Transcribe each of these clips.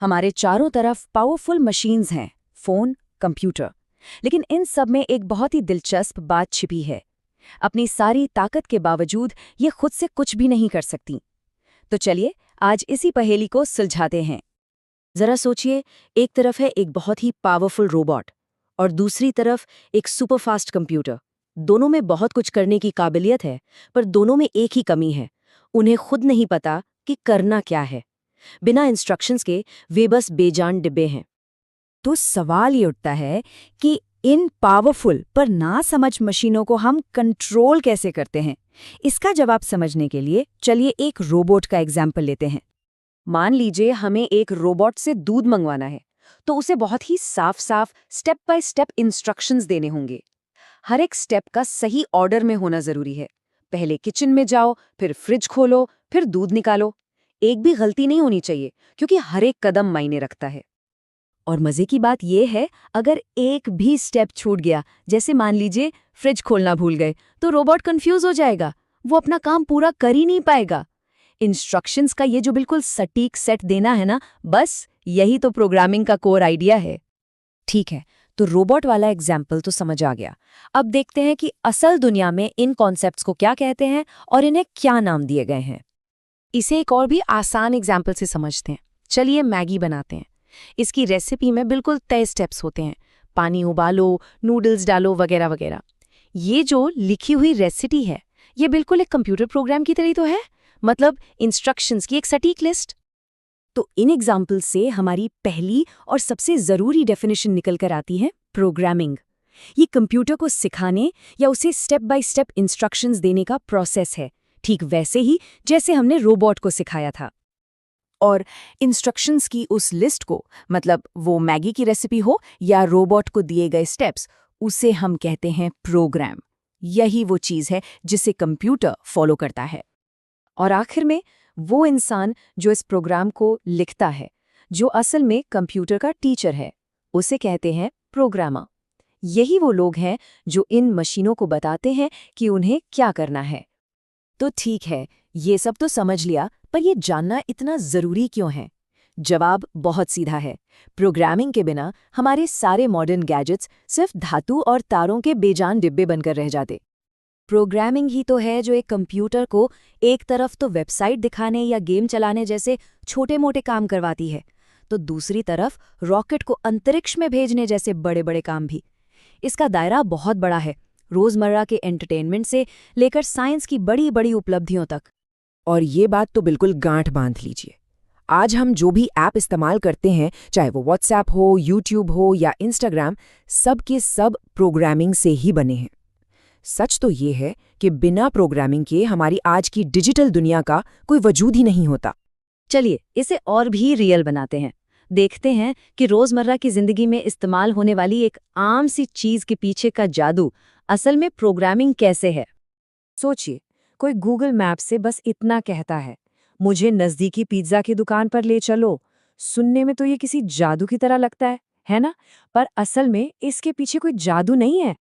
हमारे चारों तरफ पावरफुल मशीन्स हैं, फोन, कंप्यूटर। लेकिन इन सब में एक बहुत ही दिलचस्प बात छिपी है। अपनी सारी ताकत के बावजूद ये खुद से कुछ भी नहीं कर सकती। तो चलिए आज इसी पहेली को सुलझाते हैं। जरा सोचिए, एक तरफ है एक बहुत ही पावरफुल रोबोट और दूसरी तरफ एक सुपरफास्ट कंप्यूटर। दोनों में बहुत कुछ करने की काबिलियत है, पर दोनों में एक ही कमी है, उन्हें खुद नहीं पता कि करना क्या है। बिना इंस्ट्रक्शंस के वे बस बेजान डिब्बे हैं। तो सवाल ये उठता है कि इन पावरफुल पर ना समझ मशीनों को हम कंट्रोल कैसे करते हैं। इसका जवाब समझने के लिए चलिए एक रोबोट का एग्जाम्पल लेते हैं। मान लीजिए हमें एक रोबोट से दूध मंगवाना है, तो उसे बहुत ही साफ साफ स्टेप बाय स्टेप इंस्ट्रक्शंस देने होंगे। हर एक स्टेप का सही ऑर्डर में होना जरूरी है। पहले किचन में जाओ, फिर फ्रिज खोलो, फिर दूध निकालो। एक भी गलती नहीं होनी चाहिए, क्योंकि हर एक कदम मायने रखता है। और मजे की बात यह है, अगर एक भी स्टेप छूट गया, जैसे मान लीजिए फ्रिज खोलना भूल गए, तो रोबोट कंफ्यूज हो जाएगा, वो अपना काम पूरा कर ही नहीं पाएगा। इंस्ट्रक्शंस का ये जो बिल्कुल सटीक सेट देना है ना, बस यही तो प्रोग्रामिंग का कोर आइडिया है। ठीक है, तो रोबोट वाला एग्जाम्पल तो समझ आ गया। अब देखते हैं कि असल दुनिया में इन कॉन्सेप्ट्स को क्या कहते हैं और इन्हें क्या नाम दिए गए हैं। इसे एक और भी आसान एग्जाम्पल से समझते हैं। चलिए मैगी बनाते हैं। इसकी रेसिपी में बिल्कुल तय स्टेप्स होते हैं। पानी उबालो, नूडल्स डालो, वगैरह वगैरह। ये जो लिखी हुई रेसिपी है, ये बिल्कुल एक कंप्यूटर प्रोग्राम की तरह तो है, मतलब इंस्ट्रक्शंस की एक सटीक लिस्ट। तो इन एग्जाम्पल से हमारी पहली और सबसे जरूरी डेफिनेशन निकल कर आती है प्रोग्रामिंग। ये कंप्यूटर को सिखाने या उसे स्टेप बाय स्टेप इंस्ट्रक्शंस देने का प्रोसेस है, ठीक वैसे ही जैसे हमने रोबोट को सिखाया था। और इंस्ट्रक्शंस की उस लिस्ट को, मतलब वो मैगी की रेसिपी हो या रोबोट को दिए गए स्टेप्स, उसे हम कहते हैं प्रोग्राम। यही वो चीज़ है जिसे कंप्यूटर फॉलो करता है। और आखिर में वो इंसान जो इस प्रोग्राम को लिखता है, जो असल में कंप्यूटर का टीचर है, उसे कहते हैं प्रोग्रामर। यही वो लोग हैं जो इन मशीनों को बताते हैं कि उन्हें क्या करना है। तो ठीक है, ये सब तो समझ लिया, पर ये जानना इतना जरूरी क्यों है? जवाब बहुत सीधा है। प्रोग्रामिंग के बिना हमारे सारे मॉडर्न गैजेट्स सिर्फ धातु और तारों के बेजान डिब्बे बनकर रह जाते। प्रोग्रामिंग ही तो है जो एक कंप्यूटर को एक तरफ तो वेबसाइट दिखाने या गेम चलाने जैसे छोटे-मोटे काम करवाती है, तो दूसरी तरफ रॉकेट को अंतरिक्ष में भेजने जैसे बड़े-बड़े काम भी। इसका दायरा बहुत बड़ा है, रोजमर्रा के एंटरटेनमेंट से लेकर साइंस की बड़ी-बड़ी उपलब्धियों तक। और ये बात तो बिल्कुल गांठ बांध लीजिए। आज हम जो भी ऐप इस्तेमाल करते हैं, चाहे वो व्हाट्सएप हो, यूट्यूब हो या इंस्टाग्राम, सब के सब प्रोग्रामिंग से ही बने हैं। सच तो ये है कि बिना प्रोग्रामिंग के हमारी आज की डिजिटल दुनिया का कोई वजूद ही नहीं होता। चलिए इसे और भी रियल बनाते हैं। देखते हैं कि रोजमर्रा की जिंदगी में इस्तेमाल होने वाली एक आम सी चीज के पीछे का जादू असल में प्रोग्रामिंग कैसे है। सोचिए, कोई गूगल मैप से बस इतना कहता है, मुझे नजदीकी पिज्जा की दुकान पर ले चलो। सुनने में तो ये किसी जादू की तरह लगता है ना? पर असल में इसके पीछे कोई जादू नहीं है।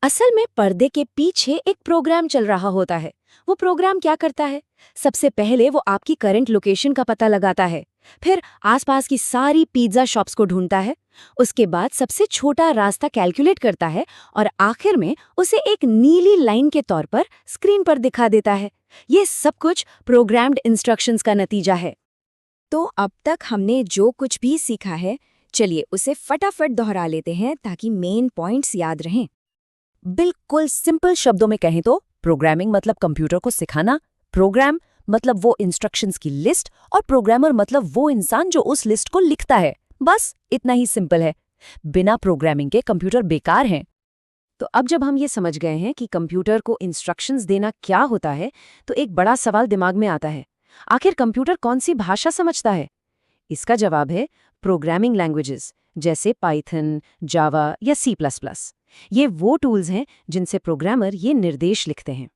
असल में पर्दे के पीछे एक प्रोग्राम चल रहा होता है। वो प्रोग्राम क्या करता है? सबसे पहले वो आपकी करंट लोकेशन का पता लगाता है, फिर आसपास की सारी पिज्जा शॉप्स को ढूंढता है, उसके बाद सबसे छोटा रास्ता कैलकुलेट करता है और आखिर में उसे एक नीली लाइन के तौर पर स्क्रीन पर दिखा देता है। ये सब कुछ प्रोग्राम्ड इंस्ट्रक्शंस का नतीजा है। तो अब तक हमने जो कुछ भी सीखा है, चलिए उसे फटाफट दोहरा लेते हैं ताकि मेन पॉइंट्स याद रहें। बिल्कुल सिंपल शब्दों में कहें तो प्रोग्रामिंग मतलब कंप्यूटर को सिखाना, प्रोग्राम मतलब वो इंस्ट्रक्शंस की लिस्ट, और प्रोग्रामर मतलब वो इंसान जो उस लिस्ट को लिखता है। बस इतना ही सिंपल है। बिना प्रोग्रामिंग के कंप्यूटर बेकार हैं। तो अब जब हम ये समझ गए हैं कि कंप्यूटर को इंस्ट्रक्शंस देना क्या होता है, तो एक बड़ा सवाल दिमाग में आता है, आखिर कंप्यूटर कौन सी भाषा समझता है? इसका जवाब है प्रोग्रामिंग लैंग्वेजेस, जैसे पाइथन, जावा या C++। ये वो टूल्स हैं जिनसे प्रोग्रामर ये निर्देश लिखते हैं।